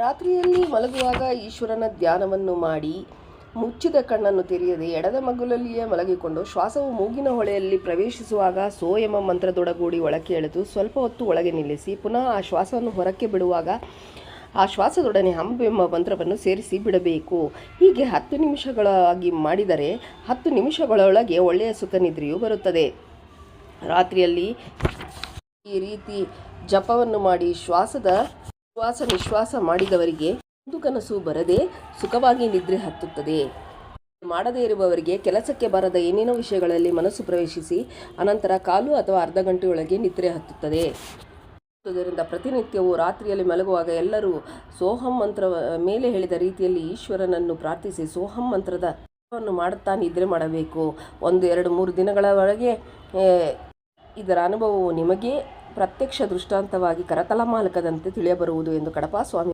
ರಾತ್ರಿಯಲ್ಲಿ ಮಲಗುವಾಗ ಈಶ್ವರನ ಧ್ಯಾನವನ್ನು ಮಾಡಿ ಮುಚ್ಚಿದ ಕಣ್ಣನ್ನು ತೆರೆಯದೆ ಎಡದ ಮಗ್ಗುಲಲ್ಲಿಯೇ ಮಲಗಿಕೊಂಡು ಶ್ವಾಸವು ಮೂಗಿನ ಹೊಳೆಯಲ್ಲಿ ಪ್ರವೇಶಿಸುವಾಗ ಸೋ ಎಂಬ ಮಂತ್ರದೊಡಗೂಡಿ ಒಳಕ್ಕೆ ಎಳೆದು ಸ್ವಲ್ಪ ಹೊತ್ತು ಒಳಗೆ ನಿಲ್ಲಿಸಿ ಪುನಃ ಆ ಶ್ವಾಸವನ್ನು ಹೊರಕ್ಕೆ ಬಿಡುವಾಗ ಆ ಶ್ವಾಸದೊಡನೆ ಹಂ ಎಂಬ ಮಂತ್ರವನ್ನು ಸೇರಿಸಿ ಬಿಡಬೇಕು. ಹೀಗೆ 10 ನಿಮಿಷಗಳಾಗಿ ಮಾಡಿದರೆ 10 ನಿಮಿಷಗಳೊಳಗೆ ಒಳ್ಳೆಯ ಸುಖ ನಿದ್ರೆಯು ಬರುತ್ತದೆ. ರಾತ್ರಿಯಲ್ಲಿ ಈ ರೀತಿ ಜಪವನ್ನು ಮಾಡಿ ಶ್ವಾಸ ನಿಶ್ವಾಸ ಮಾಡಿದವರಿಗೆ ಒಂದು ಕನಸು ಬರದೆ ಸುಖವಾಗಿ ನಿದ್ರೆ ಹತ್ತುತ್ತದೆ. ಮಾಡದೇ ಇರುವವರಿಗೆ ಕೆಲಸಕ್ಕೆ ಬರದ ಏನೇನೋ ವಿಷಯಗಳಲ್ಲಿ ಮನಸ್ಸು ಪ್ರವೇಶಿಸಿ ಅನಂತರ ಕಾಲು ಅಥವಾ ಅರ್ಧ ಗಂಟೆಯೊಳಗೆ ನಿದ್ರೆ ಹತ್ತುತ್ತದೆ. ಆದ್ದರಿಂದ ಪ್ರತಿನಿತ್ಯವೂ ರಾತ್ರಿಯಲ್ಲಿ ಮಲಗುವಾಗ ಎಲ್ಲರೂ ಸೋಹಂ ಮಂತ್ರ ಮೇಲೆ ಹೇಳಿದ ರೀತಿಯಲ್ಲಿ ಈಶ್ವರನನ್ನು ಪ್ರಾರ್ಥಿಸಿ ಸೋಹಂ ಮಂತ್ರದ ಜಪವನ್ನು ಮಾಡುತ್ತಾ ನಿದ್ರೆ ಮಾಡಬೇಕು. 1, 2, 3 ದಿನಗಳವರೆಗೆ ಇದರ ಅನುಭವವು ನಿಮಗೆ ಪ್ರತ್ಯಕ್ಷ ದೃಷ್ಟಾಂತವಾಗಿ ಕರತಲಮಾಲಕದಂತೆ ತಿಳಿಯಬರುವುದು ಎಂದು ಕಡಪ ಸ್ವಾಮಿ